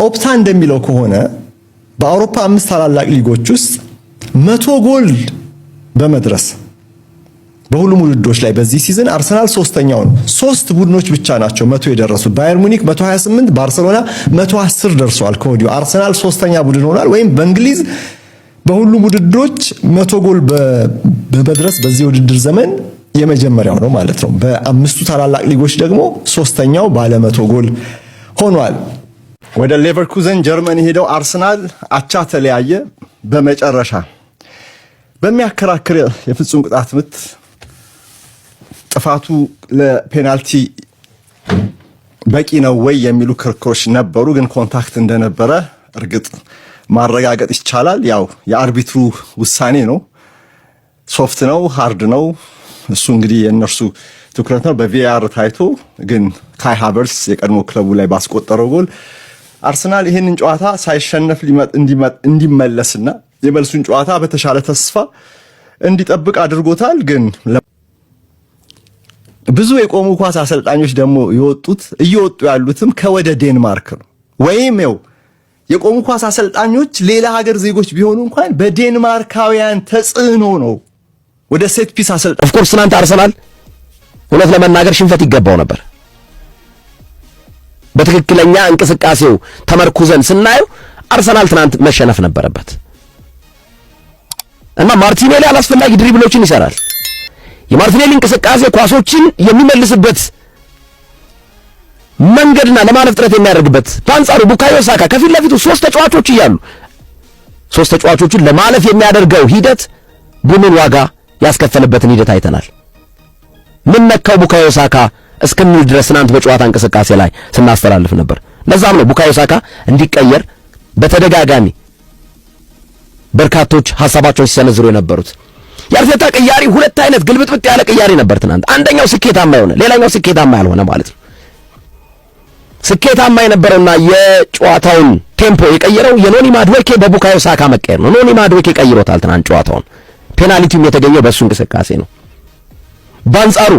ኦፕታ እንደሚለው ከሆነ በአውሮፓ 5 ታላላቅ ሊጎች ውስጥ 100 ጎል በመድረስ በሁሉም ውድድሮች ላይ በዚህ ሲዝን አርሰናል ሶስተኛው ነው። 3 ቡድኖች ብቻ ናቸው 100 የደረሱት። ባየር ሙኒክ 128፣ ባርሴሎና 110 ደርሰዋል። ከወዲሁ አርሰናል ሶስተኛ ቡድን ሆኗል። ወይም በእንግሊዝ በሁሉም ውድድሮች 100 ጎል በመድረስ በዚህ ውድድር ዘመን የመጀመሪያው ነው ማለት ነው። በአምስቱ ታላላቅ ሊጎች ደግሞ ሶስተኛው ባለ 100 ጎል ሆኗል። ወደ ሌቨርኩዘን ጀርመኒ ሄደው አርሰናል አቻ ተለያየ። በመጨረሻ በሚያከራክር የፍጹም ቅጣት ምት ጥፋቱ ለፔናልቲ በቂ ነው ወይ የሚሉ ክርክሮች ነበሩ። ግን ኮንታክት እንደነበረ እርግጥ ማረጋገጥ ይቻላል። ያው የአርቢትሩ ውሳኔ ነው። ሶፍት ነው ሃርድ ነው እሱ እንግዲህ የነርሱ ትኩረት ነው። በቪአር ታይቶ ግን ካይ ሃቨርትስ የቀድሞ ክለቡ ላይ ባስቆጠረው ጎል አርሰናል ይህንን ጨዋታ ሳይሸነፍ እንዲመለስና የመልሱን ጨዋታ በተሻለ ተስፋ እንዲጠብቅ አድርጎታል። ግን ብዙ የቆሙ ኳስ አሰልጣኞች ደግሞ እየወጡ ያሉትም ከወደ ዴንማርክ ነው። ወይም የቆሙ ኳስ አሰልጣኞች ሌላ ሀገር ዜጎች ቢሆኑ እንኳን በዴንማርካውያን ተጽዕኖ ነው ወደ ሴት ፒስ አሰልጣኝ። ኦፍ ኮርስ ትናንት አርሰናል እውነት ለመናገር ሽንፈት ይገባው ነበር። በትክክለኛ እንቅስቃሴው ተመርኩዘን ስናየው አርሰናል ትናንት መሸነፍ ነበረበት እና ማርቲኔሊ አላስፈላጊ ድሪብሎችን ይሰራል። የማርቲኔሊ እንቅስቃሴ ኳሶችን የሚመልስበት መንገድና ለማለፍ ጥረት የሚያደርግበት፣ በአንጻሩ ቡካዮ ሳካ ከፊት ለፊቱ 3 ተጫዋቾች እያሉ 3 ተጫዋቾችን ለማለፍ የሚያደርገው ሂደት ቡድኑን ዋጋ ያስከፈለበትን ሂደት አይተናል። ምን ነካው ቡካዮ ሳካ እስከሚል ድረስ ትናንት በጨዋታ እንቅስቃሴ ላይ ስናስተላልፍ ነበር። ለዛም ነው ቡካዮ ሳካ እንዲቀየር በተደጋጋሚ በርካቶች ሐሳባቸውን ሲሰነዝሩ የነበሩት። የአርቴታ ቅያሪ ሁለት አይነት ግልብጥብጥ ያለ ቅያሪ ነበር ትናንት። አንደኛው ስኬታማ የሆነ ሌላኛው ስኬታማ ያልሆነ ማለት ነው። ስኬታማ የነበረውና የጨዋታውን ቴምፖ የቀየረው የኖኒ ማድዌኬ በቡካዮ ሳካ መቀየር ነው። ኖኒ ማድዌኬ ቀይሮታል ትናንት ጨዋታውን። ፔናልቲውም የተገኘው በሱ እንቅስቃሴ ነው። በአንጻሩ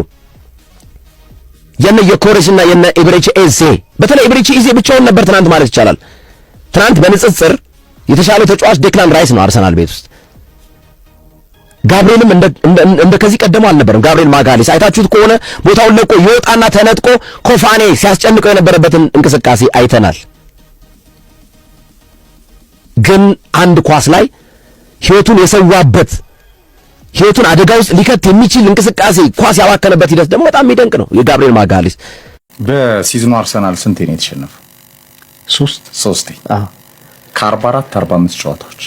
የኮሬስና ኢብሬቺ ኤዜ በተለይ ኢብሬቺ ኤዜ ብቻውን ነበር ትናንት ማለት ይቻላል። ትናንት በንጽጽር የተሻለው ተጫዋች ዴክላን ራይስ ነው አርሰናል ቤት ውስጥ። ጋብሪኤልም እንደ ከዚህ ቀደሙ አልነበረም። ጋብሪኤል ማጋሌስ አይታችሁት ከሆነ ቦታውን ለቆ ይወጣና ተነጥቆ ኮፋኔ ሲያስጨንቀው የነበረበትን እንቅስቃሴ አይተናል። ግን አንድ ኳስ ላይ ህይወቱን የሰዋበት ህይወቱን አደጋ ውስጥ ሊከት የሚችል እንቅስቃሴ ኳስ ያባከነበት ሂደት ደግሞ በጣም የሚደንቅ ነው። የጋብሪኤል ማጋሌስ በሲዝኑ አርሰናል ስንቴ ነው የተሸነፈው? 3 ከ44 45 ጨዋታዎች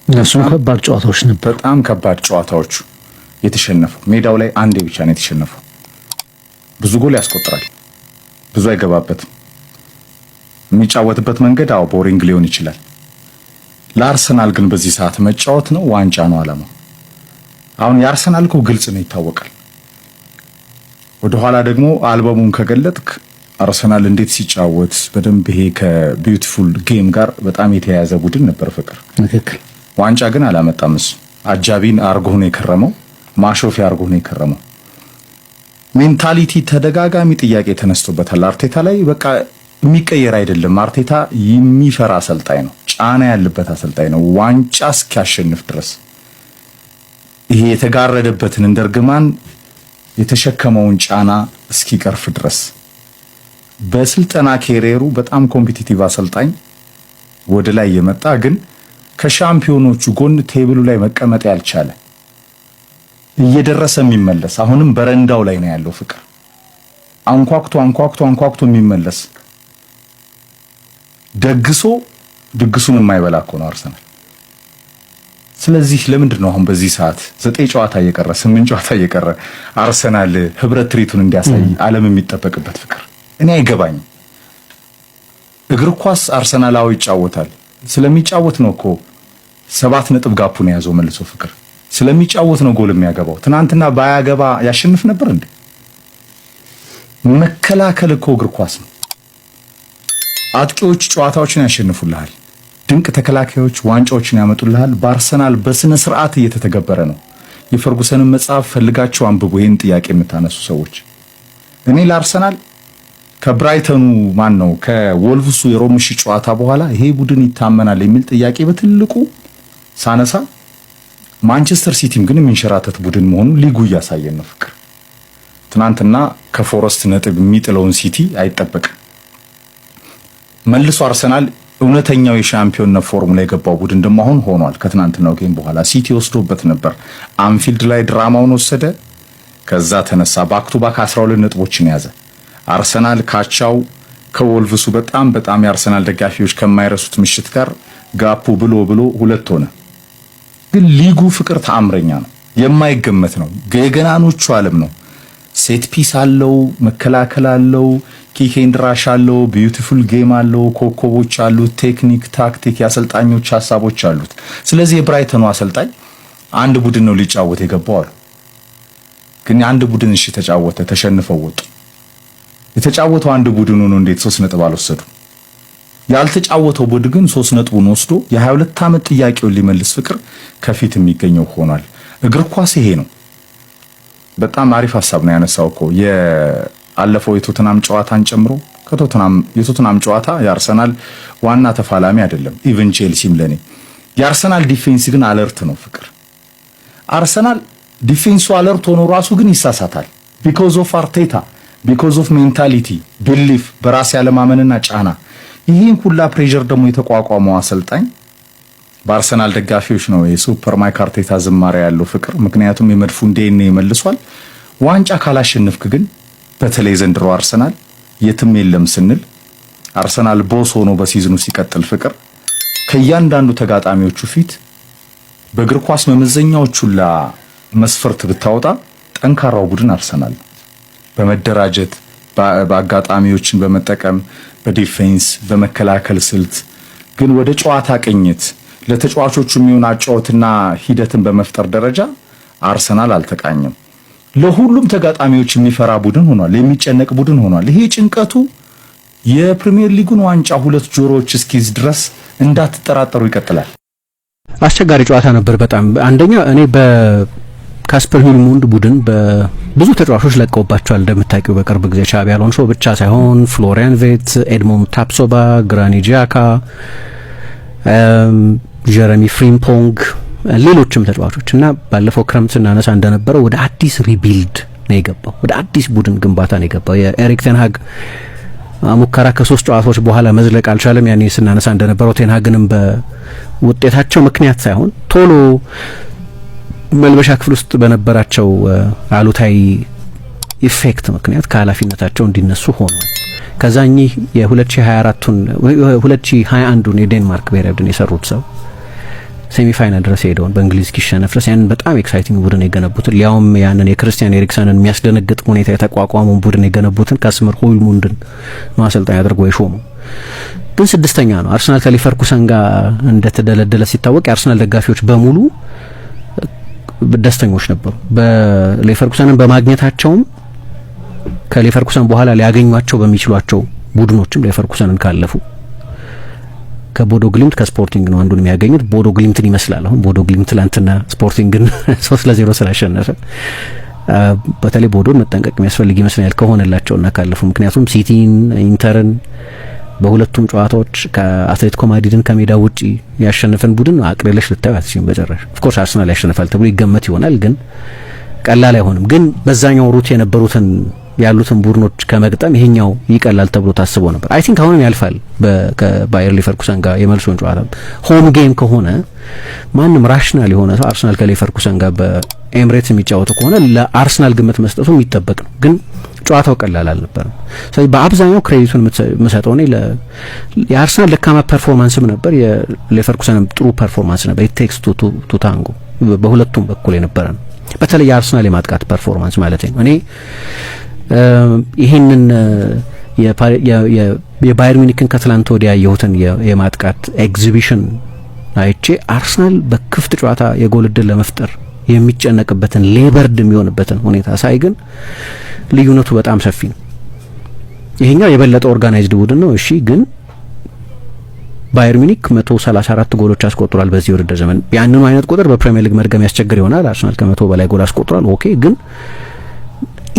እነሱም ከባድ ጨዋታዎች ነበር። በጣም ከባድ ጨዋታዎቹ የተሸነፈው ሜዳው ላይ አንዴ ብቻ ነው የተሸነፈው። ብዙ ጎል ያስቆጥራል፣ ብዙ አይገባበትም። የሚጫወትበት መንገድ ቦሪንግ ሊሆን ይችላል። ለአርሰናል ግን በዚህ ሰዓት መጫወት ነው፣ ዋንጫ ነው ዓላማው። አሁን የአርሰናል እኮ ግልጽ ነው፣ ይታወቃል። ወደ ኋላ ደግሞ አልበሙን ከገለጥክ አርሰናል እንዴት ሲጫወት በደንብ ይሄ ከቢዩቲፉል ጌም ጋር በጣም የተያያዘ ቡድን ነበር። ፍቅር ትክክል። ዋንጫ ግን አላመጣም። እሱ አጃቢን አርጎ ነው የከረመው፣ ማሾፊያ አርጎ ነው የከረመው። ሜንታሊቲ ተደጋጋሚ ጥያቄ ተነስቶበታል አርቴታ ላይ። በቃ የሚቀየር አይደለም። አርቴታ የሚፈራ አሰልጣኝ ነው፣ ጫና ያለበት አሰልጣኝ ነው። ዋንጫ እስኪያሸንፍ ድረስ ይሄ የተጋረደበትን እንደርግማን የተሸከመውን ጫና እስኪቀርፍ ድረስ በስልጠና ኬሪየሩ በጣም ኮምፒቲቲቭ አሰልጣኝ ወደ ላይ የመጣ ግን ከሻምፒዮኖቹ ጎን ቴብሉ ላይ መቀመጥ ያልቻለ እየደረሰ የሚመለስ አሁንም በረንዳው ላይ ነው ያለው። ፍቅር አንኳኩቶ የሚመለስ ደግሶ ድግሱን የማይበላ እኮ ነው አርሰናል። ስለዚህ ለምንድን ነው አሁን በዚህ ሰዓት 9 ጨዋታ እየቀረ 8 ጨዋታ እየቀረ አርሰናል ህብረት ትርኢቱን እንዲያሳይ ዓለም የሚጠበቅበት? ፍቅር እኔ አይገባኝም። እግር ኳስ አርሰናላዊ ይጫወታል። ስለሚጫወት ነው እኮ 7 ነጥብ ጋፑን የያዘው መልሶ። ፍቅር ስለሚጫወት ነው ጎል የሚያገባው። ትናንትና ባያገባ ያሸንፍ ነበር እንዴ? መከላከል እኮ እግር ኳስ ነው። አጥቂዎች ጨዋታዎችን ያሸንፉልሃል፣ ድንቅ ተከላካዮች ዋንጫዎችን ያመጡልሃል። በአርሰናል በስነ ስርዓት እየተተገበረ ነው። የፈርጉሰንን መጽሐፍ ፈልጋችሁ አንብቡ። ይሄን ጥያቄ የምታነሱ ሰዎች እኔ ለአርሰናል ከብራይተኑ ማን ነው ከወልቭሱ የሮምሽ ጨዋታ በኋላ ይሄ ቡድን ይታመናል የሚል ጥያቄ በትልቁ ሳነሳ ማንቸስተር ሲቲም ግን የሚንሸራተት ቡድን መሆኑ ሊጉ እያሳየን ነው። ፍቅር ትናንትና ከፎረስት ነጥብ የሚጥለውን ሲቲ አይጠበቅም። መልሶ አርሰናል እውነተኛው የሻምፒዮንነት ፎርሙላ የገባው ቡድን ደግሞ አሁን ሆኗል። ከትናንትናው ጌም በኋላ ሲቲ ወስዶበት ነበር። አንፊልድ ላይ ድራማውን ወሰደ። ከዛ ተነሳ ባክ ቱ ባክ 12 ነጥቦችን ያዘ። አርሰናል ካቻው ከወልቭሱ በጣም የአርሰናል ደጋፊዎች ከማይረሱት ምሽት ጋር ጋፑ ብሎ ሁለት ሆነ። ግን ሊጉ ፍቅር ተአምረኛ ነው፣ የማይገመት ነው፣ የገናኖቹ ዓለም ነው። ሴት ፒስ አለው፣ መከላከል አለው፣ ኪክ ኤንድ ራሽ አለው፣ ቢዩቲፉል ጌም አለው፣ ኮከቦች አሉት፣ ቴክኒክ፣ ታክቲክ፣ የአሰልጣኞች ሀሳቦች አሉት። ስለዚህ የብራይተኑ አሰልጣኝ አንድ ቡድን ነው ሊጫወት የገባው አሉ። ግን አንድ ቡድን እሺ ተጫወተ፣ ተሸንፈው ወጡ። የተጫወተው አንድ ቡድኑ ነው። እንዴት 3 ነጥብ አልወሰዱ? ያልተጫወተው ቡድን ግን 3 ነጥቡን ወስዶ የ22 ዓመት ጥያቄውን ሊመልስ ፍቅር ከፊት የሚገኘው ሆኗል። እግር ኳስ ይሄ ነው። በጣም አሪፍ ሐሳብ ነው ያነሳው እኮ የአለፈው የቶተናም ጨዋታን ጨምሮ የቶተናም ጨዋታ የአርሰናል ዋና ተፋላሚ አይደለም። ኢቭን ቼልሲም ለኔ የአርሰናል ዲፌንስ ግን አለርት ነው ፍቅር። አርሰናል ዲፌንሱ አለርት ሆኖ ራሱ ግን ይሳሳታል። ቢኮዝ ኦፍ አርቴታ ቢኮዝ ኦፍ ሜንታሊቲ ቢሊፍ በራስ ያለማመንና ጫና ይሄን ሁላ ፕሬሸር ደግሞ የተቋቋመው አሰልጣኝ በአርሰናል ደጋፊዎች ነው የሱፐር ማይክ አርቴታ ዝማሬ ያለው ፍቅር። ምክንያቱም የመድፉን ዴኔ ይመልሷል። ዋንጫ ካላሸነፍክ ግን በተለይ ዘንድሮ አርሰናል የትም የለም ስንል አርሰናል ቦስ ሆኖ በሲዝኑ ሲቀጥል ፍቅር ከእያንዳንዱ ተጋጣሚዎቹ ፊት በእግር ኳስ መመዘኛዎቹ ሁላ መስፈርት ብታወጣ ጠንካራው ቡድን አርሰናል በመደራጀት በአጋጣሚዎችን በመጠቀም በዲፌንስ በመከላከል ስልት ግን ወደ ጨዋታ ቅኝት ለተጫዋቾቹ የሚሆን አጫወትና ሂደትን በመፍጠር ደረጃ አርሰናል አልተቃኘም። ለሁሉም ተጋጣሚዎች የሚፈራ ቡድን ሆኗል፣ የሚጨነቅ ቡድን ሆኗል። ይሄ ጭንቀቱ የፕሪሚየር ሊጉን ዋንጫ 2 ጆሮዎች እስኪዝ ድረስ እንዳትጠራጠሩ ይቀጥላል። አስቸጋሪ ጨዋታ ነበር በጣም። አንደኛ እኔ በካስፐር ሂልሙንድ ቡድን በብዙ ተጫዋቾች ለቀውባቸዋል እንደምታውቂው። በቅርብ ጊዜ ቻቢ አሎንሶ ብቻ ሳይሆን ፍሎሪያን ቬት፣ ኤድሞንድ ታፕሶባ፣ ግራኒት ዣካ፣ ጀረሚ ፍሪምፖንግ፣ ሌሎችም ተጫዋቾች እና ባለፈው ክረምት ስናነሳ እንደነበረው ወደ አዲስ ሪቢልድ ነው የገባው፣ ወደ አዲስ ቡድን ግንባታ ነው የገባው። የኤሪክ ቴንሃግ ሙከራ ከ3 ጨዋታዎች በኋላ መዝለቅ አልቻለም። ያኔ ስናነሳ እንደነበረው ቴንሃግንም በውጤታቸው ምክንያት ሳይሆን ቶሎ መልበሻ ክፍል ውስጥ በነበራቸው አሉታዊ ኢፌክት ምክንያት ከኃላፊነታቸው እንዲነሱ ሆኗል። ከዛኚህ የ2021ን የዴንማርክ ብሔራዊ ቡድን የሰሩት ሰው ሴሚፋይናል ድረስ ሄደውን በእንግሊዝ ኪሸነፍ ድረስ ያንን በጣም ኤክሳይቲንግ ቡድን የገነቡትን ሊያውም ያንን የክርስቲያን ኤሪክሰንን የሚያስደነግጥ ሁኔታ የተቋቋመውን ቡድን የገነቡትን ካስፐር ሂልሙንድን ነው አሰልጣኝ አድርጎ የሾመው። ግን 6ኛ ነው። አርሰናል ከሊቨርኩሰን ጋር እንደተደለደለ ሲታወቅ የአርሰናል ደጋፊዎች በሙሉ ደስተኞች ነበሩ። በሊቨርኩሰንን በማግኘታቸውም ከሊቨርኩሰን በኋላ ሊያገኟቸው በሚችሏቸው ቡድኖችም ሊቨርኩሰንን ካለፉ ከቦዶ ግሊምት ከስፖርቲንግ ነው አንዱን የሚያገኙት። ቦዶ ግሊምትን ይመስላል አሁን ቦዶ ግሊምት ትላንትና ስፖርቲንግን 3-0 ስላሸነፈ በተለይ ቦዶን መጠንቀቅ የሚያስፈልግ ይመስላል ከሆነላቸውና ካለፉ። ምክንያቱም ሲቲን፣ ኢንተርን በሁለቱም ጨዋታዎች ከአትሌቲኮ ማድሪድን ከሜዳ ውጪ ያሸነፈን ቡድን አቅልለሽ ልታዩ አትችይም በጭራሽ። ኦፍ ኮርስ አርሰናል ያሸነፋል ተብሎ ይገመት ይሆናል፣ ግን ቀላል አይሆንም። ግን በዛኛው ሩት የነበሩትን ያሉትን ቡድኖች ከመግጠም ይሄኛው ይቀላል ተብሎ ታስቦ ነበር። አይ ቲንክ አሁንም ያልፋል። ከባየር ሊቨርኩሰን ጋር የመልሱን ጨዋታ ሆም ጌም ከሆነ ማንም ራሽናል የሆነ ሰው አርሰናል ከሊቨርኩሰን ጋር በኤምሬትስ የሚጫወቱ ከሆነ ለአርሰናል ግምት መስጠቱ የሚጠበቅ ነው። ግን ጨዋታው ቀላል አልነበረም። ስለዚህ በአብዛኛው ክሬዲቱን የምሰጠው እኔ የአርሰናል ደካማ ፐርፎርማንስም ነበር፣ የሊቨርኩሰንም ጥሩ ፐርፎርማንስ ነበር። ኢት ቴክስ ቱ ታንጎ በሁለቱም በኩል የነበረ ነው። በተለይ የአርሰናል የማጥቃት ፐርፎርማንስ ማለት ነው። እኔ ይሄንን የባየር ሚኒክን ከትላንት ወዲያ ያየሁትን የማጥቃት ኤግዚቢሽን አይቼ አርሰናል በክፍት ጨዋታ የጎል ዕድል ለመፍጠር የሚጨነቅበትን ሌበርድ የሚሆንበትን ሁኔታ ሳይ ግን ልዩነቱ በጣም ሰፊ ነው። ይሄኛው የበለጠ ኦርጋናይዝድ ቡድን ነው። እሺ፣ ግን ባየር ሚኒክ 134 ጎሎች አስቆጥሯል በዚህ ውድድር ዘመን። ያንኑ አይነት ቁጥር በፕሪሚየር ሊግ መድገም ያስቸግር ይሆናል። አርሰናል ከ100 በላይ ጎል አስቆጥሯል። ኦኬ፣ ግን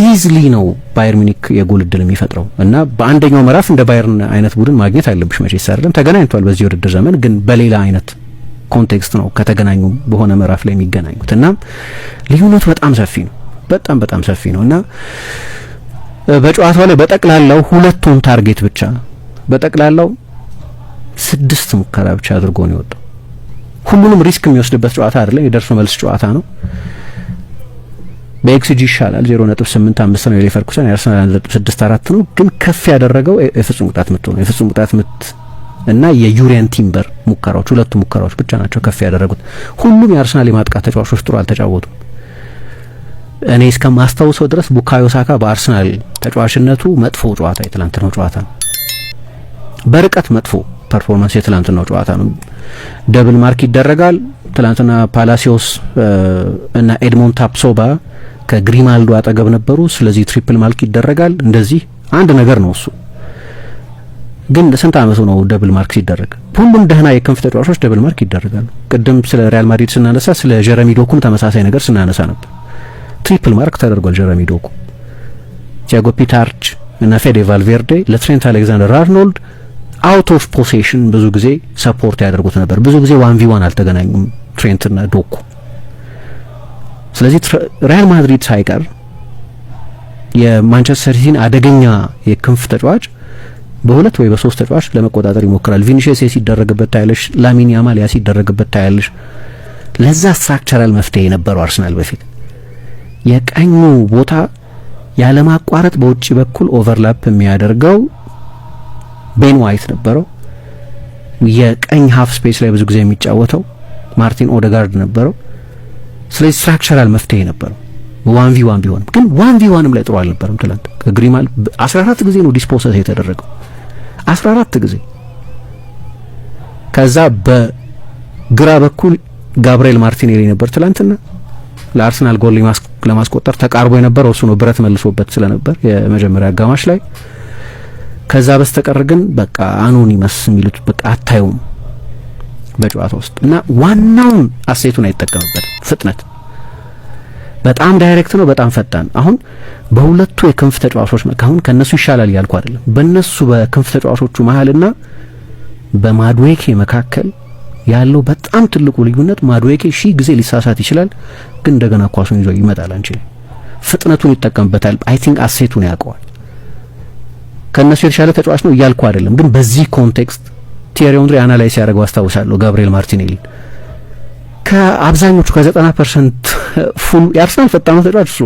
ኢዝሊ ነው ባየር ሚኒክ የጎል እድል የሚፈጥረው እና በአንደኛው ምዕራፍ እንደ ባየርን አይነት ቡድን ማግኘት አለብሽ መቼስ አይደለም። ተገናኝቷል በዚህ ውድድር ዘመን፣ ግን በሌላ አይነት ኮንቴክስት ነው ከተገናኙ በሆነ ምዕራፍ ላይ የሚገናኙት እና ልዩነቱ በጣም ሰፊ ነው፣ በጣም ሰፊ ነው እና በጨዋታው ላይ በጠቅላላው ሁለቱን ታርጌት ብቻ በጠቅላላው 6 ሙከራ ብቻ አድርጎ ነው የወጣው። ሁሉንም ሪስክ የሚወስድበት ጨዋታ አይደለም፣ የደርሶ መልስ ጨዋታ ነው። በኤክስጂ ይሻላል 0.85 ነው የሌቨርኩሰን፣ የአርሰናል 1.64 ነው። ግን ከፍ ያደረገው የፍጹም ቅጣት ምት ነው። የፍጹም ቅጣት ምት እና የዩሪያን ቲምበር ሙከራዎች፣ ሁለቱ ሙከራዎች ብቻ ናቸው ከፍ ያደረጉት። ሁሉም የአርሰናል የማጥቃት ተጫዋቾች ጥሩ አልተጫወቱም። እኔ እስከማስታውሰው ድረስ ቡካዮ ሳካ በአርሰናል ተጫዋችነቱ መጥፎ ጨዋታ የትላንትናው ጨዋታ ነው። በርቀት መጥፎ ፐርፎርማንስ የትላንትናው ጨዋታ ነው። ደብል ማርክ ይደረጋል። ትላንትና ፓላሲዮስ እና ኤድሞንድ ታፕሶባ ከግሪማልዶ አጠገብ ነበሩ። ስለዚህ ትሪፕል ማርክ ይደረጋል። እንደዚህ አንድ ነገር ነው እሱ። ግን ስንት አመቱ ነው ደብል ማርክ ሲደረግ? ሁሉም ደህና የክንፍ ተጫዋቾች ደብል ማርክ ይደረጋሉ። ቅድም ስለ ሪያል ማድሪድ ስናነሳ ስለ ጀረሚ ዶኩም ተመሳሳይ ነገር ስናነሳ ነበር። ትሪፕል ማርክ ተደርጓል ጀረሚ ዶኩ። ቲያጎ ፒታርች እና ፌዴ ቫልቬርዴ ለትሬንት አሌክዛንደር አርኖልድ አውት ኦፍ ፖሴሽን ብዙ ጊዜ ሰፖርት ያደርጉት ነበር። ብዙ ጊዜ 1v1 አልተገናኙም ትሬንትና ዶኩ። ስለዚህ ሪያል ማድሪድ ሳይቀር የማንቸስተር ሲቲን አደገኛ የክንፍ ተጫዋች በሁለት ወይ በሶስት ተጫዋች ለመቆጣጠር ይሞክራል። ቪኒሲየስ ሲደረግበት ታያለሽ፣ ላሚን ያማል ሲደረግበት ታያለሽ። ለዛ ስትራክቸራል መፍትሄ የነበረው አርሰናል በፊት የቀኙ ቦታ ያለማቋረጥ በውጪ በኩል ኦቨርላፕ የሚያደርገው ቤን ዋይት ነበረው። የቀኝ ሀፍ ስፔስ ላይ ብዙ ጊዜ የሚጫወተው ማርቲን ኦዴጋርድ ነበረው። ስለዚህ ስትራክቸራል መፍትሄ ነበረው 1v1 ቢሆንም፣ ግን 1v1ም ላይ ጥሩ አልነበረም። ትላንት ከግሪማል 14 ጊዜ ነው ዲስፖሰስ የተደረገው 14 ጊዜ። ከዛ በግራ በኩል ጋብሪኤል ማርቲኔሊ ነበር ትላንትና ለአርሰናል ጎል ለማስቆጠር ተቃርቦ የነበረው እሱ ነው፣ ብረት መልሶበት ስለነበር የመጀመሪያ አጋማሽ ላይ። ከዛ በስተቀር ግን በቃ አኖኒመስ የሚሉት በቃ አታዩም በጨዋታ ውስጥ እና ዋናውን አሴቱን አይጠቀምበትም። ፍጥነት በጣም ዳይሬክት ነው፣ በጣም ፈጣን። አሁን በሁለቱ የክንፍ ተጫዋቾች አሁን ከነሱ ይሻላል ያልኩ አይደለም። በነሱ በክንፍ ተጫዋቾቹ መሀልና በማድዌኬ መካከል ያለው በጣም ትልቁ ልዩነት ማድዌኬ ሺህ ጊዜ ሊሳሳት ይችላል፣ ግን እንደገና ኳሱን ይዞ ይመጣል። አንቺ ፍጥነቱን ይጠቀምበታል። አይ ቲንክ አሴቱን ያውቀዋል። ከነሱ የተሻለ ተጫዋች ነው እያልኩ አይደለም፣ ግን በዚህ ኮንቴክስት ቲየሪ ኦንሪ አናላይዝ ያደርገው አስታውሳለሁ። ጋብሪኤል ማርቲኔሊ ከአብዛኞቹ ከ90% ፉል የአርሰናል ፈጣኑ ተጫዋች እሱ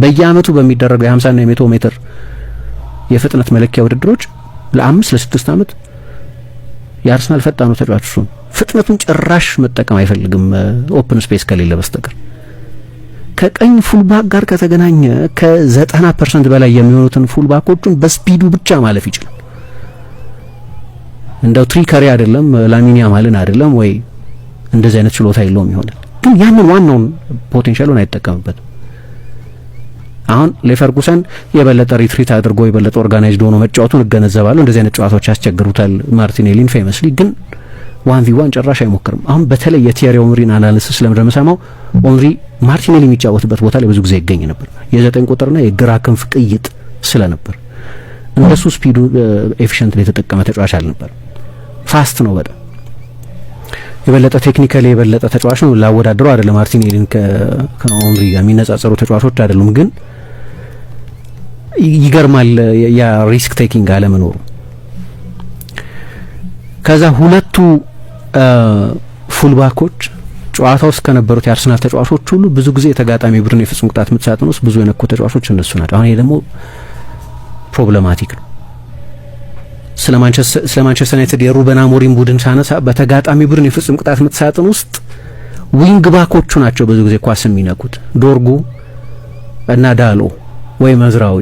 በየአመቱ በሚደረገው የ50 እና የ100 ሜትር የፍጥነት መለኪያ ውድድሮች ለ5 ለ6 አመት የአርሰናል ፈጣኑ ተጫዋች እሱ። ፍጥነቱን ጭራሽ መጠቀም አይፈልግም ኦፕን ስፔስ ከሌለ በስተቀር። ከቀኝ ፉልባክ ጋር ከተገናኘ ከ90% በላይ የሚሆኑትን ፉልባኮቹን በስፒዱ ብቻ ማለፍ ይችላል። እንደው ትሪከሪ አይደለም፣ ላሚን ያማልን አይደለም ወይ እንደዚህ አይነት ችሎታ የለውም ይሆናል፣ ግን ያንን ዋናውን ፖቴንሻሉን አይጠቀምበትም። አሁን ሌቨርኩሰን የበለጠ ሪትሪት አድርጎ የበለጠ ኦርጋናይዝድ ሆኖ መጫወቱን እገነዘባለሁ። እንደዚህ አይነት ጨዋታዎች ያስቸግሩታል ማርቲኔሊን ፌመስሊ፣ ግን 1v1 ጭራሽ አይሞክርም። አሁን በተለይ የቲየሪ ኦንሪን አናሊሲስ ስለምደመሰማው ኦንሪ ማርቲኔሊ የሚጫወትበት ቦታ ላይ ብዙ ጊዜ ይገኝ ነበር። የ9 ቁጥርና የግራ ክንፍ ቅይጥ ስለነበር እንደሱ ስፒዱ ኤፊሽንት የተጠቀመ ተጫዋች አልነበር። ፋስት ነው በጣም የበለጠ ቴክኒካሊ የበለጠ ተጫዋች ነው። ላወዳደረው አይደለም ማርቲኔሊን ከኦንሪ ጋር የሚነጻጸሩ ተጫዋቾች አይደሉም፣ ግን ይገርማል ያ ሪስክ ቴኪንግ አለመኖሩ። ከዛ ሁለቱ ፉልባኮች ጨዋታ ውስጥ ከነበሩት የአርሰናል ተጫዋቾች ሁሉ ብዙ ጊዜ የተጋጣሚ ቡድን የፍጹም ቅጣት ምት ሳጥን ውስጥ ብዙ የነኩ ተጫዋቾች እነሱ ናቸው። አሁን ይሄ ደግሞ ፕሮብሌማቲክ ነው። ስለ ማንቸስተር ዩናይትድ የሩበን አሞሪም ቡድን ሳነሳ በተጋጣሚ ቡድን የፍጹም ቅጣት ምት ሳጥን ውስጥ ዊንግ ባኮቹ ናቸው ብዙ ጊዜ ኳስ የሚነኩት፣ ዶርጉ እና ዳሎ ወይ መዝራዊ።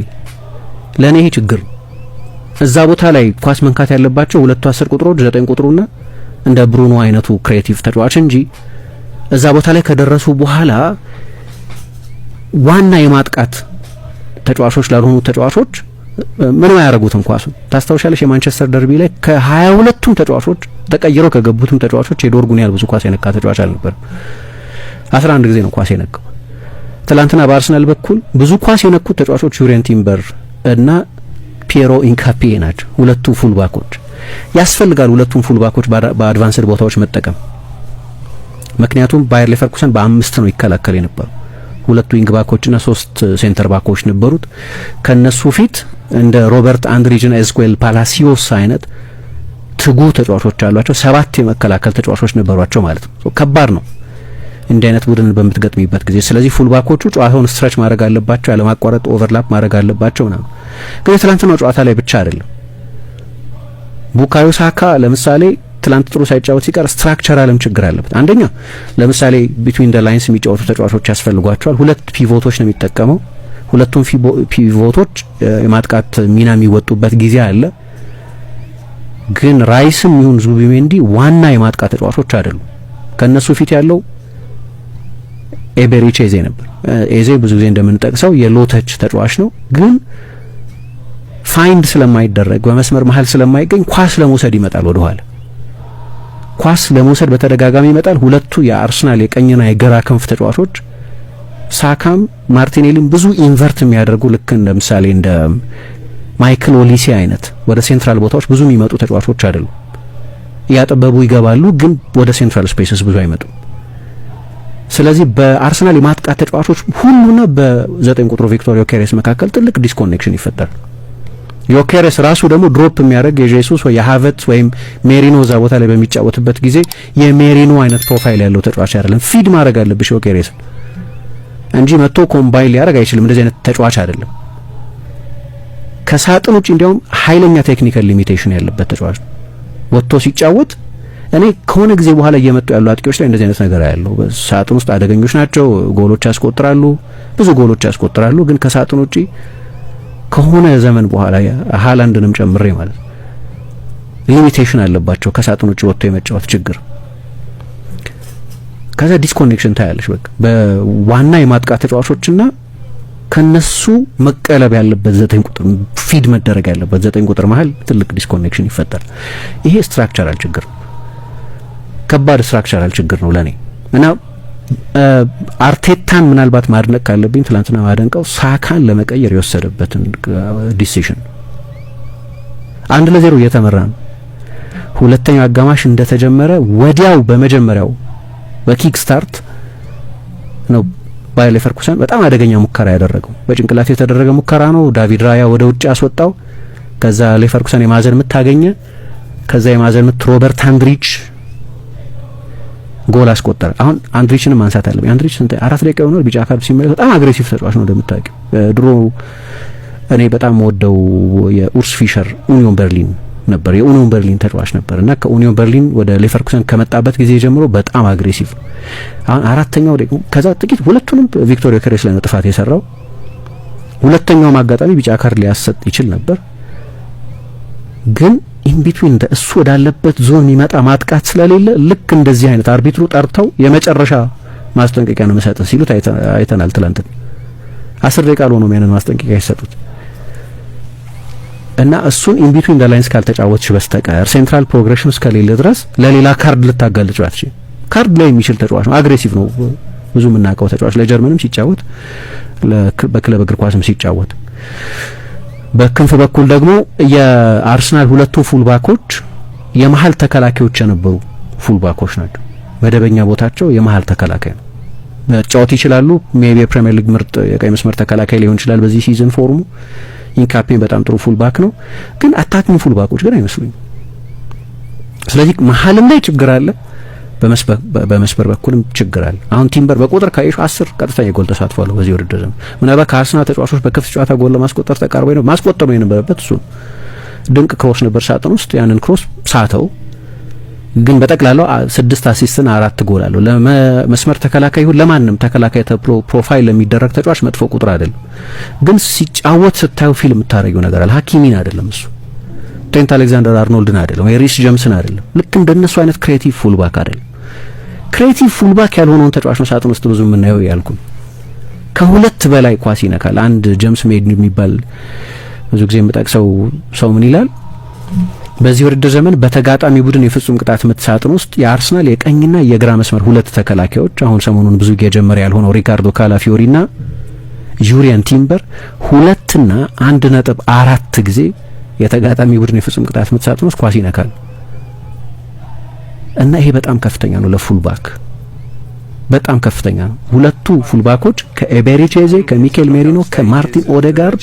ለኔ ይሄ ችግር እዛ ቦታ ላይ ኳስ መንካት ያለባቸው ሁለቱ 10 ቁጥሮች 9 ቁጥሩና እንደ ብሩኖ አይነቱ ክሬቲቭ ተጫዋች እንጂ እዛ ቦታ ላይ ከደረሱ በኋላ ዋና የማጥቃት ተጫዋቾች ላልሆኑ ተጫዋቾች ምንም አያረጉትም ኳሱን። ታስታውሻለሽ የማንቸስተር ደርቢ ላይ ከ22ቱም ተጫዋቾች ተቀይረው ከገቡትም ተጫዋቾች የዶርጉን ያህል ብዙ ኳስ የነካ ተጫዋች አልነበረም። 11 ጊዜ ነው ኳስ የነካው። ትላንትና በአርሰናል በኩል ብዙ ኳስ የነኩት ተጫዋቾች ዩሬን ቲምበር እና ፒየሮ ኢንካፒ ናቸው። ሁለቱ ፉልባኮች ያስፈልጋል። ሁለቱም ፉልባኮች በአድቫንስድ ቦታዎች መጠቀም። ምክንያቱም ባየር ሌቨርኩሰን በ5 ነው ይከላከል የነበረው። ሁለቱ ዊንግ ባኮችና 3 ሴንተር ባኮች ነበሩት። ከነሱ ፊት እንደ ሮበርት አንድሪጅና ኤዝኩዌል ፓላሲዮስ አይነት ትጉ ተጫዋቾች አሏቸው። 7 የመከላከል ተጫዋቾች ነበሯቸው ማለት ነው። ከባድ ነው እንዲህ አይነት ቡድንን በምትገጥሚበት ጊዜ። ስለዚህ ፉልባኮቹ ጨዋታውን ስትረች ማድረግ አለባቸው፣ ያለማቋረጥ ኦቨርላፕ ማድረግ አለባቸው ምናምን። ግን የትላንትናው ጨዋታ ላይ ብቻ አይደለም። ቡካዮ ሳካ ለምሳሌ ትላንት ጥሩ ሳይጫወት ሲቀር ስትራክቸራልም ችግር አለበት። አንደኛ ለምሳሌ ቢትዊን ደ ላይንስ የሚጫወቱ ተጫዋቾች ያስፈልጓቸዋል። 2 ፒቮቶች ነው የሚጠቀመው። ሁለቱም ፒቮቶች የማጥቃት ሚና የሚወጡበት ጊዜ አለ። ግን ራይስም ይሁን ዙቢሜንዲ ዋና የማጥቃት ተጫዋቾች አይደሉም። ከነሱ ፊት ያለው ኤቤሪቺ ኤዜ ነበር። ኤዜ ብዙ ጊዜ እንደምንጠቅሰው የሎተች ተጫዋች ነው፣ ግን ፋይንድ ስለማይደረግ በመስመር መሀል ስለማይገኝ ኳስ ለመውሰድ ይመጣል። ወደ ኋላ ኳስ ለመውሰድ በተደጋጋሚ ይመጣል። ሁለቱ የአርሰናል የቀኝና የግራ ክንፍ ተጫዋቾች ሳካም ማርቲኔሊም ብዙ ኢንቨርት የሚያደርጉ ልክ እንደ ምሳሌ እንደ ማይክል ኦሊሴ አይነት ወደ ሴንትራል ቦታዎች ብዙ የሚመጡ ተጫዋቾች አይደሉም። እያጠበቡ ይገባሉ፣ ግን ወደ ሴንትራል ስፔስስ ብዙ አይመጡም። ስለዚህ በአርሰናል የማጥቃት ተጫዋቾች ሁሉና በ9 ቁጥሩ ቪክቶር ዮኬሬስ መካከል ትልቅ ዲስኮኔክሽን ይፈጠራል። ዮኬሬስ ራሱ ደግሞ ድሮፕ የሚያደርግ የጄሱስ ወይ የሃቨርትዝ ወይም ሜሪኖ እዛ ቦታ ላይ በሚጫወትበት ጊዜ የሜሪኖ አይነት ፕሮፋይል ያለው ተጫዋች አይደለም። ፊድ ማድረግ አለብሽ ዮኬሬስ እንጂ መጥቶ ኮምባይን ሊያደርግ አይችልም። እንደዚህ አይነት ተጫዋች አይደለም። ከሳጥን ውጭ እንዲያውም ኃይለኛ ቴክኒካል ሊሚቴሽን ያለበት ተጫዋች ነው። ወጥቶ ሲጫወት እኔ ከሆነ ጊዜ በኋላ እየመጡ ያሉ አጥቂዎች ላይ እንደዚህ አይነት ነገር ያለው ሳጥን ውስጥ አደገኞች ናቸው። ጎሎች ያስቆጥራሉ፣ ብዙ ጎሎች ያስቆጥራሉ። ግን ከሳጥን ውጪ ከሆነ ዘመን በኋላ ሃላንድንም ጨምሬ ማለት ሊሚቴሽን አለባቸው። ከሳጥን ውጪ ወጥቶ የመጫወት ችግር። ከዛ ዲስኮኔክሽን ታያለሽ። በቃ በዋና የማጥቃት ተጫዋቾችና ከነሱ መቀለብ ያለበት 9 ቁጥር ፊድ መደረግ ያለበት 9 ቁጥር መሀል ትልቅ ዲስኮኔክሽን ይፈጠራል። ይሄ ስትራክቸራል ችግር ነው። ከባድ ስትራክቸራል ችግር ነው ለኔ እና አርቴታን ምናልባት ማድነቅ ካለብኝ ትላንትና ማደንቀው ሳካን ለመቀየር የወሰደበትን ዲሲሽን 1-0 እየተመራ ነው። ሁለተኛው አጋማሽ እንደተጀመረ ወዲያው በመጀመሪያው በኪክ ስታርት ነው ባየር ሌቨርኩሰን በጣም አደገኛ ሙከራ ያደረገው። በጭንቅላት የተደረገ ሙከራ ነው። ዳቪድ ራያ ወደ ውጭ አስወጣው። ከዛ ሌቨርኩሰን የማዘን ምት አገኘ። ከዛ የማዘን ምት ሮበርት አንድሪች ጎል አስቆጠረ። አሁን አንድሪችን ማንሳት አለብኝ። አንድሪች 4 ደቂቃ ሆኗል ቢጫ ካርድ ሲመለስ። በጣም አግሬሲቭ ተጫዋች ነው እንደምታውቂው። ድሮ እኔ በጣም ወደው የኡርስ ፊሸር ኡኒዮን በርሊን ነበር፣ የኡኒዮን በርሊን ተጫዋች ነበር እና ከኡኒዮን በርሊን ወደ ሌቨርኩሰን ከመጣበት ጊዜ ጀምሮ በጣም አግሬሲቭ ነው። አሁን አራተኛው ደግሞ ከዛ ጥቂት ሁለቱንም ቪክቶር ዮኬሬስ ላይ ነው ጥፋት የሰራው። ሁለተኛው አጋጣሚ ቢጫ ካርድ ሊያሰጥ ይችል ነበር፣ ግን ኢን ቢትዊን እሱ ወዳለበት ዞን የሚመጣ ማጥቃት ስለሌለ ልክ እንደዚህ አይነት አርቢትሩ ጠርተው የመጨረሻ ማስጠንቀቂያ ነው መሰጠት ሲሉት አይተናል። ትላንት 10 ደቂቃ ነው ያንን ማስጠንቀቂያ ይሰጡት እና እሱን ኢን ቢትዊን ዘ ላይንስ ካልተጫወትሽ በስተቀር ሴንትራል ፕሮግሬሽን እስከሌለ ድረስ ለሌላ ካርድ ልታጋልጭው አትችልም። ካርድ ላይ የሚችል ተጫዋች ነው። አግሬሲቭ ነው። ብዙ የምናውቀው ተጫዋች ለጀርመንም ሲጫወት በክለብ እግር ኳስም ሲጫወት። በክንፍ በኩል ደግሞ የአርሰናል ሁለቱ ፉልባኮች የመሀል ተከላካዮች የነበሩ ፉልባኮች ናቸው። መደበኛ ቦታቸው የመሀል ተከላካይ ነው። መጫወት ይችላሉ። ሜቢ የፕሪሚየር ሊግ ምርጥ የቀይ መስመር ተከላካይ ሊሆን ይችላል በዚህ ሲዝን ፎርሙ። ኢንካፔ በጣም ጥሩ ፉልባክ ነው፣ ግን አታኪንግ ፉልባኮች ግን አይመስሉኝም። ስለዚህ መሀልም ላይ ችግር አለ፣ በመስበር በኩልም ችግር አለ። አሁን ቲምበር በቁጥር ካይሹ 10 ቀጥተኛ ጎል ተሳትፏል በዚህ ውድድር ዘመን። ምናልባት ከአርሰናል ተጫዋቾች በክፍት ጨዋታ ጎል ለማስቆጠር ተቃርበው ነው ማስቆጠር ነው የነበረበት። እሱ ድንቅ ክሮስ ነበር ሳጥን ውስጥ፣ ያንን ክሮስ ሳተው። ግን በጠቅላላው 6 አሲስትና 4 ጎል አለው። ለመስመር ተከላካይ ይሁን ለማንም ተከላካይ ተብሎ ፕሮፋይል ለሚደረግ ተጫዋች መጥፎ ቁጥር አይደለም። ግን ሲጫወት ስታዩ ፊልም የምታረጊው ነገር አለ። ሀኪሚን አይደለም እሱ፣ ትሬንት አሌክዛንደር አርኖልድን አይደለም፣ ወይ ሪስ ጀምስን አይደለም። ልክ እንደነሱ አይነት ክሬቲቭ ፉልባክ አይደለም። ክሬቲቭ ፉልባክ ያልሆነውን ተጫዋች ነው ሳጥን ውስጥ ብዙ የምናየው ያልኩ። ከሁለት በላይ ኳስ ይነካል። አንድ ጄምስ ሜድ የሚባል ብዙ ጊዜ የምጠቅሰው ሰው ምን ይላል? በዚህ ውድድር ዘመን በተጋጣሚ ቡድን የፍጹም ቅጣት ምት ሳጥን ውስጥ የአርሰናል የቀኝና የግራ መስመር ሁለት ተከላካዮች አሁን ሰሞኑን ብዙ የጀመረ ያልሆነው ሪካርዶ ካላፊዮሪና ጁሪያን ቲምበር 2 እና 1.4 ጊዜ የተጋጣሚ ቡድን የፍጹም ቅጣት ምት ሳጥን ውስጥ ኳስ ይነካል እና ይሄ በጣም ከፍተኛ ነው ለፉልባክ በጣም ከፍተኛ ነው። ሁለቱ ፉልባኮች ከኤቤሪቼዜ ከሚኬል ሜሪኖ ከማርቲን ኦዴጋርድ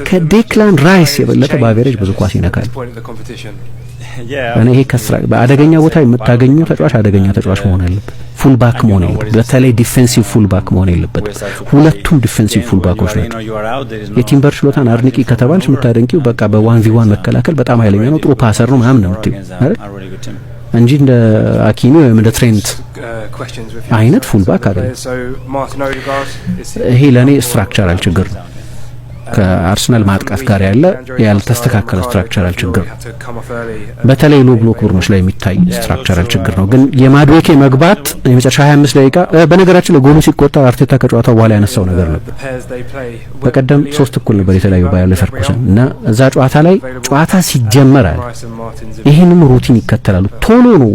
ከዴክላን ራይስ የበለጠ በአቬሬጅ ብዙ ኳስ ይነካል እና ይሄ በአደገኛ ቦታ የምታገኙ ተጫዋች አደገኛ ተጫዋች መሆን አለበት። ፉልባክ መሆን የለበት። በተለይ ዲፌንሲቭ ፉልባክ መሆን የለበት። ሁለቱም ዲፌንሲቭ ፉልባኮች ናቸው። የቲምበር ችሎታን አድንቂ ከተባልሽ የምታደንቂው በቃ በ1v1 መከላከል በጣም ኃይለኛ ነው፣ ጥሩ ፓሰር ነው ምናምን ነው የምትይው አይደል እንጂ እንደ አኪሚ ወይም እንደ ትሬንት አይነት ፉልባክ አይደለም። ይሄ ለኔ ስትራክቸራል ችግር ነው። ከአርሰናል ማጥቃት ጋር ያልተስተካከለ ስትራክቸራል ችግር ነው። በተለይ ሎ ብሎክ ቡድኖች ላይ የሚታይ ስትራክቸራል ችግር ነው። ግን የማድዌኬ መግባት የመጨረሻ 25 ደቂቃ በነገራችን ላይ ጎሉ ሲቆጠር አርቴታ ከጨዋታው በኋላ ያነሳው ነገር ነበር። በቀደም 3-1 ነበር የተለያዩ ባየር ሌቨርኩሰን እና እዛ ጨዋታ ላይ ጨዋታ ሲጀመር ይሄንን ሩቲን ይከተላሉ። ቶሎ ነው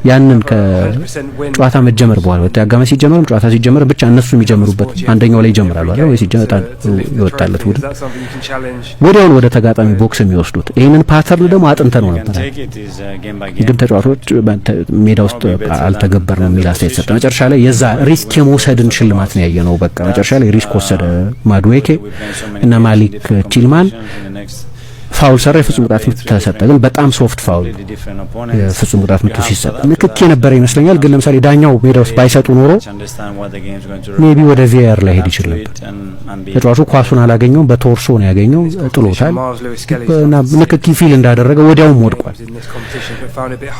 ያንን ከጨዋታ መጀመር በኋላ ወጣ ሲጀመርም ጨዋታ ሲጀመር ብቻ እነሱ የሚጀምሩበት አንደኛው ላይ ይጀምራሉ አይደል ወይ ሲጀመር ይወጣለት ወዲያውኑ ወደ ተጋጣሚ ቦክስ የሚወስዱት ይሄንን ፓተርን ደግሞ አጥንተነው ነበር። ግን ተጫዋቾች ሜዳ ውስጥ አልተገበርንም የሚል አስተያየት ሰጠ። መጨረሻ ላይ የዛ ሪስክ የመውሰድን ሽልማት ነው ያየነው። በቃ መጨረሻ ላይ ሪስክ ወሰደ ማድዌኬ እና ማሊክ ቲልማን ፋውል ሰራ። የፍጹም ቅጣት ምት ተሰጠ፣ ግን በጣም ሶፍት ፋውል። የፍጹም ቅጣት ምቱ ሲሰጥ ንክኪ የነበረ ይመስለኛል። ግን ለምሳሌ ዳኛው ሜዳ ውስጥ ባይሰጡ ኖሮ ሜቢ ወደ ቪአር ላይ ሄድ ይችል ነበር። ተጫዋቹ ኳሱን አላገኘውም፣ በቶርሶ ነው ያገኘው፣ ጥሎታል እና ንክኪ ፊል እንዳደረገ ወዲያውም ወድቋል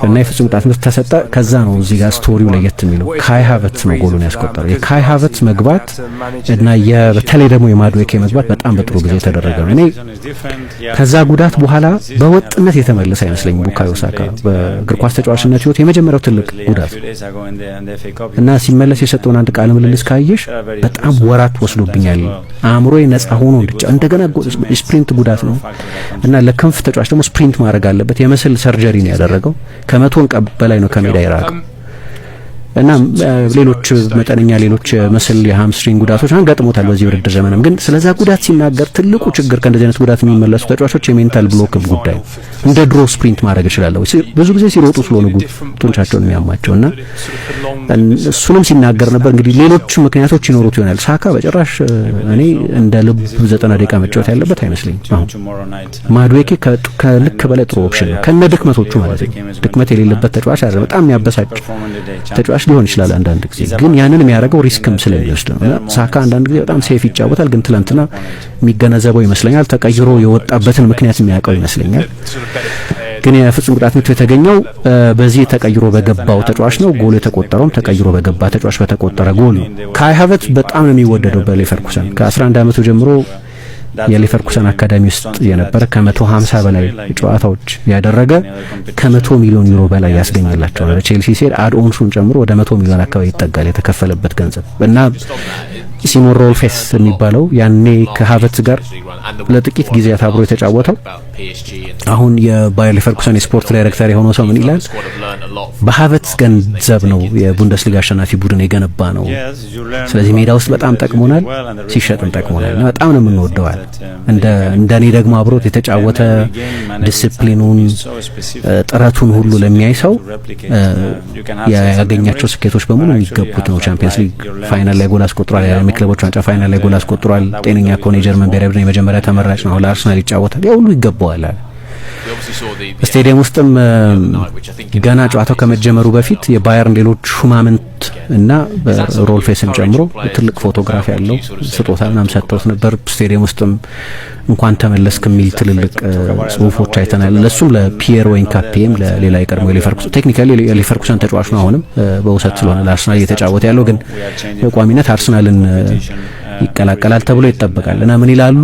እና የፍጹም ቅጣት ምት ተሰጠ። ከዛ ነው እዚህ ጋር ስቶሪው ለየት የሚለው ካይ ሃቨርትዝ ነው ጎሉን ያስቆጠረው። የካይ ሃቨርትዝ መግባት እና በተለይ ደግሞ የማድዌኬ መግባት በጣም በጥሩ ጊዜ የተደረገ ነው። እኔ ከዛ ጉዳት በኋላ በወጥነት የተመለሰ አይመስለኝም ቡካዮ ሳካ በእግር ኳስ ተጫዋችነት ህይወት የመጀመሪያው ትልቅ ጉዳት እና ሲመለስ የሰጠውን አንድ ቃለ ምልልስ ካየሽ በጣም ወራት ወስዶብኛል አእምሮዬ ነፃ ሆኖ እንደገና ስፕሪንት ጉዳት ነው እና ለክንፍ ተጫዋች ደግሞ ስፕሪንት ማድረግ አለበት። የመስል ሰርጀሪ ነው ያደረገው። ከ100 ቀን በላይ ነው ከሜዳ ይራቀው እና ሌሎች መጠነኛ ሌሎች መስል የሃምስትሪንግ ጉዳቶች አንገጥሞታል በዚህ ውድድር ዘመንም። ግን ስለዛ ጉዳት ሲናገር ትልቁ ችግር ከእንደዚህ አይነት ጉዳት የሚመለሱ ተጫዋቾች የሜንታል ብሎክ ጉዳይ እንደ ድሮ ስፕሪንት ማድረግ ይችላል። ብዙ ጊዜ ሲሮጡ ስለሆነ ጡንቻቸውን የሚያማቸውና እሱንም ሲናገር ነበር። እንግዲህ ሌሎች ምክንያቶች ይኖሩት ይሆናል። ሳካ በጭራሽ እኔ እንደ ልብ 90 ደቂቃ መጫወት ያለበት አይመስለኝም። አሁን ማድዌኬ ከልክ በላይ ጥሩ ኦፕሽን ነው ከነ ድክመቶቹ ማለት ነው። ድክመት የሌለበት ተጫዋች አይደለም። በጣም የሚያበሳጭ ተጫዋች ሊሆን ይችላል አንዳንድ ጊዜ፣ ግን ያንን የሚያደርገው ሪስክም ስለሚወስድ ነው። ሳካ አንዳንድ ጊዜ በጣም ሴፍ ይጫወታል፣ ግን ትላንትና የሚገነዘበው ይመስለኛል። ተቀይሮ የወጣበትን ምክንያት የሚያውቀው ይመስለኛል። ግን የፍጹም ቅጣት ምት የተገኘው በዚህ ተቀይሮ በገባው ተጫዋች ነው። ጎል የተቆጠረውም ተቀይሮ በገባ ተጫዋች በተቆጠረ ጎል ነው። ካይ ሃቨርትዝ በጣም ነው የሚወደደው በሌቨርኩሰን ከ11 ዓመቱ ጀምሮ የሌቨርኩሰን አካዳሚ ውስጥ የነበረ ከ150 በላይ ጨዋታዎች ያደረገ ከ100 ሚሊዮን ዩሮ በላይ ያስገኝላቸው ነው። ቼልሲ ሲሄድ አድኦንሱን ጨምሮ ወደ 100 ሚሊዮን አካባቢ ይጠጋል የተከፈለበት ገንዘብ እና ሲሞን ሮልፌስ የሚባለው ያኔ ከሃቨርትዝ ጋር ለጥቂት ጊዜያት አብሮ የተጫወተው አሁን የባየር ሌቨርኩሰን የስፖርት ዳይሬክተር የሆነው ሰው ምን ይላል? በሃቨርትዝ ገንዘብ ነው የቡንደስሊጋ አሸናፊ ቡድን የገነባ ነው። ስለዚህ ሜዳ ውስጥ በጣም ጠቅሞናል፣ ሲሸጥም ጠቅሞናል እና በጣም ነው የምንወደዋል። እንደኔ ደግሞ አብሮት የተጫወተ ዲሲፕሊኑን ጥረቱን ሁሉ ለሚያይ ሰው ያገኛቸው ስኬቶች በሙሉ የሚገቡት ነው። ቻምፒየንስ ሊግ ፋይናል ላይ ጎል አስቆጥሯል። የክለቦች ዋንጫ ፋይናል ላይ ጎል አስቆጥሯል። ጤነኛ ከሆነ የጀርመን ብሔራዊ ቡድን የመጀመሪያ ተመራጭ ነው። ለአርሰናል ይጫወታል። ያ ሁሉ ይገባዋል። ስቴዲየም ውስጥም ገና ጨዋታው ከመጀመሩ በፊት የባየርን ሌሎች ሹማምንት እና ሮልፌስን ጨምሮ ትልቅ ፎቶግራፍ ያለው ስጦታ ምናምን ሰጥተውት ነበር። ስቴዲየም ውስጥም እንኳን ተመለስክ የሚል ትልልቅ ጽሁፎች አይተናል። ለሱም ለፒየር ወይንካፒም ለሌላ የቀድሞ የሌቨርኩሰን ቴክኒካሊ የሌቨርኩሰን ተጫዋች ነው። አሁንም በውሰት ስለሆነ ለአርሰናል እየተጫወተ ያለው ግን በቋሚነት አርሰናልን ይቀላቀላል ተብሎ ይጠበቃል እና ምን ይላሉ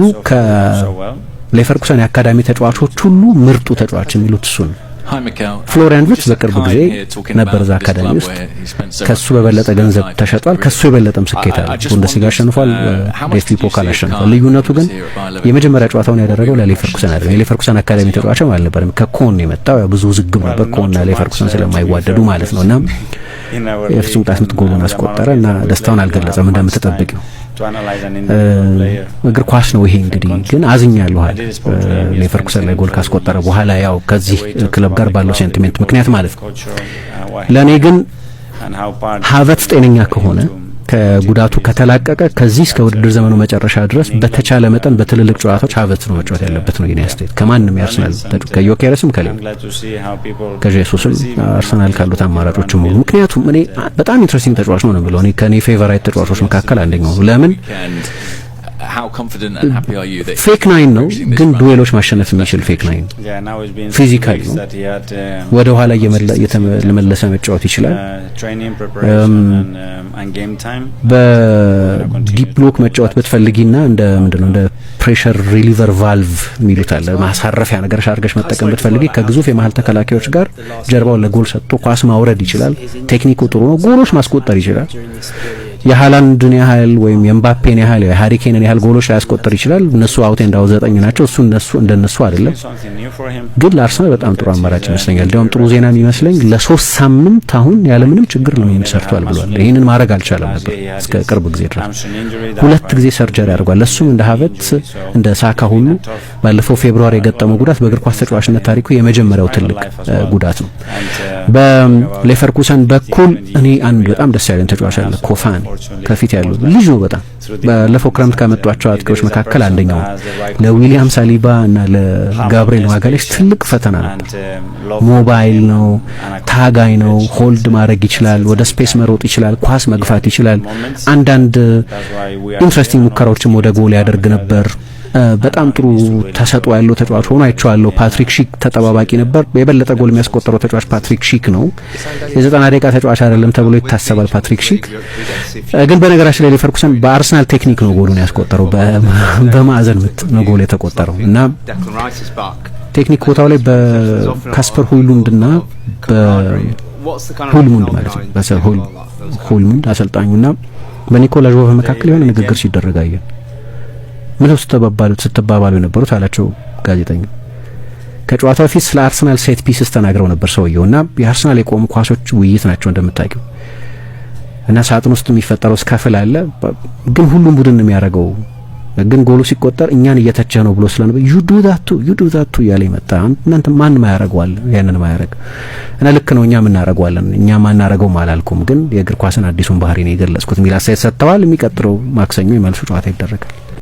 ሌቨርኩሰን የአካዳሚ ተጫዋቾች ሁሉ ምርጡ ተጫዋች የሚሉት እሱ ነው። ፍሎሪያን ቪርትዝ በቅርብ ጊዜ ነበር እዛ አካዳሚ ውስጥ ከሱ በበለጠ ገንዘብ ተሸጧል። ከሱ የበለጠም ስኬት አለ። ቡንደስሊጋ አሸንፏል፣ ዴፍቢ ፖካል አሸንፏል። ልዩነቱ ግን የመጀመሪያ ጨዋታውን ያደረገው ለሌቨርኩሰን አይደለም። የሌቨርኩሰን አካዳሚ ተጫዋችም አልነበረም፣ ከኮን የመጣው ብዙ ውዝግብ ነበር ኮንና ሌቨርኩሰን ስለማይዋደዱ ማለት ነውና የፍጹም ቅጣት ምት ጎሉን አስቆጠረ እና ደስታውን አልገለጸም እንደምትጠብቂው። እግር ኳስ ነው ይሄ እንግዲህ። ግን አዝኛለሁ አለ ሌቨርኩሰን ላይ ጎል ካስቆጠረ በኋላ ያው ከዚህ ክለብ ጋር ባለው ሴንቲሜንት ምክንያት ማለት ነው። ለኔ ግን ሃቨርትዝ ጤነኛ ከሆነ ከጉዳቱ ከተላቀቀ ከዚህ እስከ ውድድር ዘመኑ መጨረሻ ድረስ በተቻለ መጠን በትልልቅ ጨዋታዎች ሃቨርትዝ ነው መጫወት ያለበት ነው የኔ አስተያየት። ከማንም ያርሰናል ከዮኬረስም ከጄሱስም አርሰናል ካሉት አማራጮችም ሁሉ። ምክንያቱም እኔ በጣም ኢንትረስቲንግ ተጫዋች ነው ብለው እኔ ከኔ ፌቨራይት ተጫዋቾች መካከል አንደኛው ነው። ለምን ፌክ ናይን ነው ግን ዱዌሎች ማሸነፍ የሚችል ፌክ ናይን ፊዚካል ነው። ወደ ኋላ እየተመለሰ መጫወት ይችላል። በዲፕ ብሎክ መጫወት ብትፈልጊና እንደ ምንድነው እንደ ፕሬሸር ሪሊቨር ቫልቭ የሚሉት አለ ማሳረፊያ ነገር አድርገሽ መጠቀም ብትፈልጊ ከግዙፍ የመሀል ተከላካዮች ጋር ጀርባውን ለጎል ሰጥቶ ኳስ ማውረድ ይችላል። ቴክኒኩ ጥሩ ነው። ጎሎች ማስቆጠር ይችላል። የሃላንድን ያህል ወይም የኤምባፔን ያህል የሃሪኬንን ያህል ጎሎች ሊያስቆጥር ይችላል። እነሱ አውት ኤንድ አውት 9 ናቸው። እሱ እንደነሱ አይደለም። ግን ለአርሰናል በጣም ጥሩ አማራጭ ይመስለኛል። እንዲያውም ጥሩ ዜና የሚመስለኝ ለ3 ሳምንት አሁን ያለምንም ችግር ልምምድ ሰርቷል ብሏል። ይሄንን ማድረግ አልቻለም ነበር እስከ ቅርብ ጊዜ ድረስ። 2 ጊዜ ሰርጀሪ አድርጓል። ለሱም እንደ ሃቨርትዝ እንደ ሳካ ሁሉ ባለፈው ፌብሩዋሪ የገጠመው ጉዳት በእግር ኳስ ተጫዋችነት ታሪኩ የመጀመሪያው ትልቅ ጉዳት ነው። በሌቨርኩሰን በኩል እኔ አንድ በጣም ደስ ያለኝ ተጫዋች አለ ኮፋን ከፊት ያለው ልጅ ነው። በጣም ባለፈው ክረምት ካመጧቸው አጥቂዎች መካከል አንደኛው ለዊሊያም ሳሊባ እና ለጋብሪኤል ማጋሌሽ ትልቅ ፈተና ነበር። ሞባይል ነው፣ ታጋይ ነው፣ ሆልድ ማድረግ ይችላል፣ ወደ ስፔስ መሮጥ ይችላል፣ ኳስ መግፋት ይችላል። አንዳንድ ኢንትረስቲንግ ሙከራዎችም ወደ ጎል ያደርግ ነበር። በጣም ጥሩ ተሰጥኦ ያለው ተጫዋች ሆኖ አይቼዋለሁ። ፓትሪክ ሺክ ተጠባባቂ ነበር። የበለጠ ጎል የሚያስቆጥረው ተጫዋች ፓትሪክ ሺክ ነው። የ90 ደቂቃ ተጫዋች አይደለም ተብሎ ይታሰባል ፓትሪክ ሺክ። ግን በነገራችን ላይ ሌቨርኩሰን በአርሰናል ቴክኒክ ነው ጎሉን ያስቆጠረው፣ በማዕዘን ምት ነው ጎል የተቆጠረው እና ቴክኒክ ቦታው ላይ በካስፐር ሆይሉንድና በሆልሙንድ ማለት ነው በሆልሙንድ አሰልጣኙና በኒኮላ ጆቭ መካከል የሆነ ንግግር ሲደረግ አየን። ምን ስትባባሉ የነበሩት አላቸው ጋዜጠኛ። ከጨዋታው በፊት ስለ አርሰናል ሴት ፒስስ ተናግረው ነበር ሰውየውና የአርሰናል የቆሙ ኳሶች ውይይት ናቸው እንደምታውቂው እና ሳጥን ውስጥ የሚፈጠረው ስካፍል አለ። ግን ሁሉም ቡድን የሚያደርገው ግን ጎሉ ሲቆጠር እኛን እየተቸ ነው ብሎ ስለነበር ዩ ዱ ዛቱ እያለ ይመጣ። እናንተ ማን ማያረጋዋል ያንን ማያረግ እና ልክ ነው እኛ ምን እናረጋዋለን እኛ ማን እናረጋው ማላልኩም። ግን የእግር ኳስን አዲሱን ባህሪ ነው የገለጽኩት ሚል አስተያየት ሰጥተዋል። የሚቀጥለው ማክሰኞ የመልሱ ጨዋታ ይደረጋል።